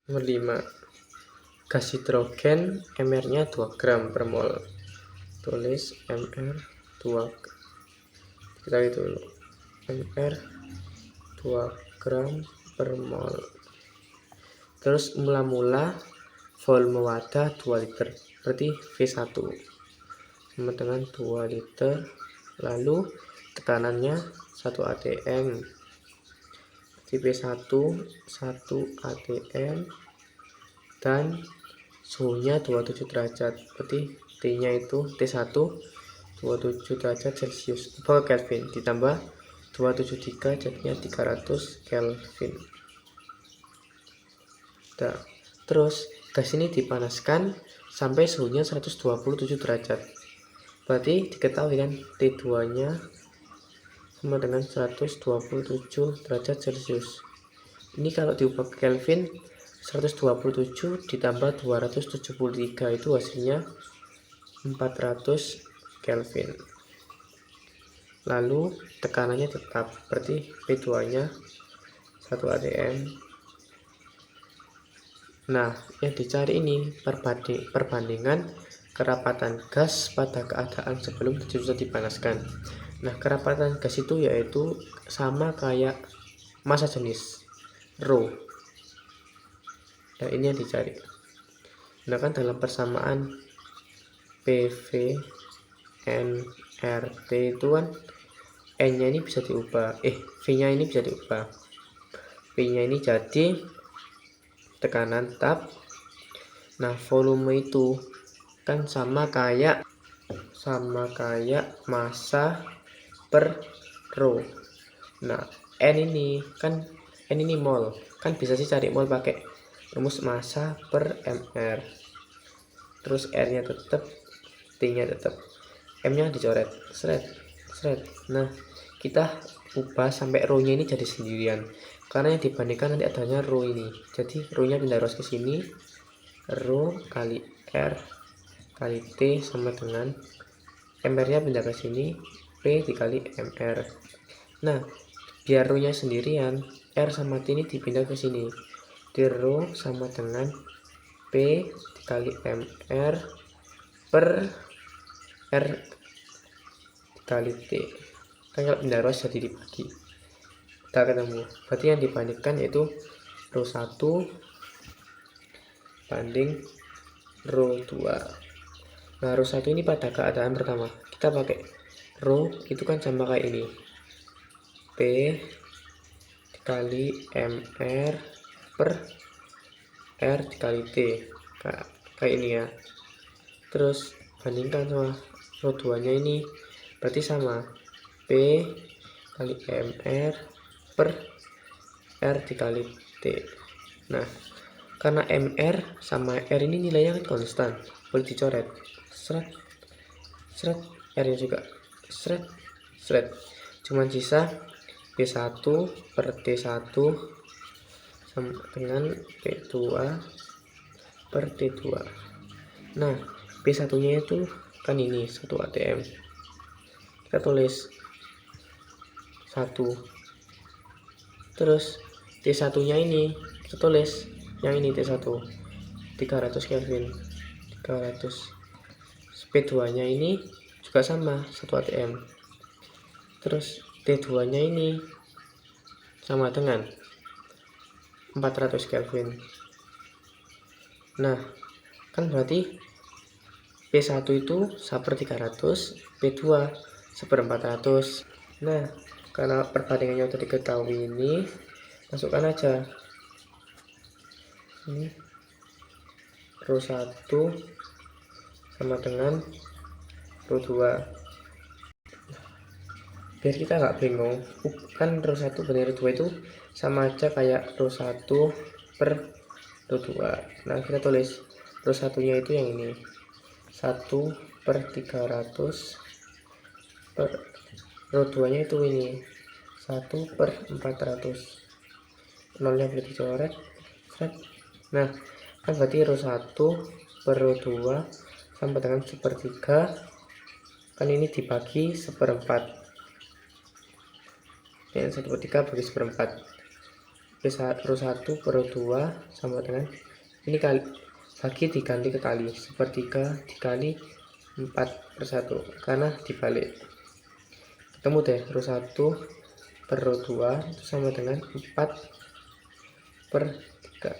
Nomor 5. Gas hidrogen mR-nya 2 gram per mol. Tulis mR 2. Kita itu mR 2 gram per mol. Terus mula-mula volume wadah 2 liter. Berarti V1 sama dengan 2 liter. Lalu tekanannya 1 atm. Berarti V1 1 atm dan suhunya 27 derajat. Berarti T-nya itu T1 27 derajat Celcius per Kelvin ditambah 273 jadinya 300 Kelvin. Nah, terus gas ini dipanaskan sampai suhunya 127 derajat. Berarti diketahui kan T2 nya sama dengan 127 derajat Celcius. Ini kalau diubah ke Kelvin, 127 ditambah 273 itu hasilnya 400 Kelvin. Lalu tekanannya tetap, berarti P2 nya 1 atm. Nah, yang dicari ini perbandingan kerapatan gas pada keadaan sebelum selesai dipanaskan. Nah, kerapatan gas itu yaitu sama kayak massa jenis rho. Nah, ini yang dicari. Nah, kan dalam persamaan PV nRT itu kan N-nya ini bisa diubah, V-nya ini bisa diubah. V-nya ini jadi tekanan tetap. Nah, volume itu kan sama kayak massa per rho. Nah, N ini mol. Kan bisa sih cari mol pakai rumus massa per mR. Terus R-nya tetap, T-nya tetap. M-nya dicoret. Seret. Nah, kita ubah sampai rho-nya ini jadi sendirian. Karena yang dibandingkan nanti adanya rho ini. Jadi rho-nya pindah terus ke sini. Rho kali R kali T sama dengan mR-nya pindah ke sini, P dikali mR. Nah, biar rho-nya sendirian, R sama T ini dipindah ke sini. Di rho sama dengan P dikali mR per R dikali T. Kan kalau pindah ruas jadi dibagi. Kita ketemu. Berarti yang dibandingkan yaitu rho 1 banding rho 2. Nah, rho 1 ini pada keadaan pertama. Kita pakai rho itu kan sama kayak ini. P dikali mR per R dikali T. Kayak ini ya. Terus bandingkan sama rho 2 nya ini. Berarti sama P kali mR per R dikali T. Nah, karena mR sama R ini nilainya kan konstan, boleh dicoret. Seret, R nya juga seret. Cuman sisa P1 per T1 sama dengan P2 per T2. Nah, P1 nya itu kan ini 1 atm. Kita tulis 1. Terus T1 nya ini kita tulis yang ini T1 300 Kelvin 300. P2 nya ini juga sama 1 atm. Terus T2 nya ini sama dengan 400 Kelvin. Nah, kan berarti P1 itu 1/300, P2 1/400. Nah, karena perbandingannya sudah diketahui ini, masukkan aja ini rho 1 sama dengan rho 2. Biar kita nggak bingung, kan rho 1 banding rho 2 itu sama aja kayak rho 1 per rho 2. Nah, kita tulis rho 1 nya itu yang ini 1/300 per rho 2 nya itu ini 1/400. Nolnya boleh dicoret. Nah, kan berarti rho 1 per rho 2 sama dengan 1/3. Kan ini dibagi 1/4. Yang 1/3 bagi 1/4. rho 1 per rho 2 sama dengan ini kali bagi diganti ke kali, sepertiga dikali 4/1 karena dibalik. Ketemu deh, rho 1 per rho 2 itu sama dengan 4/3.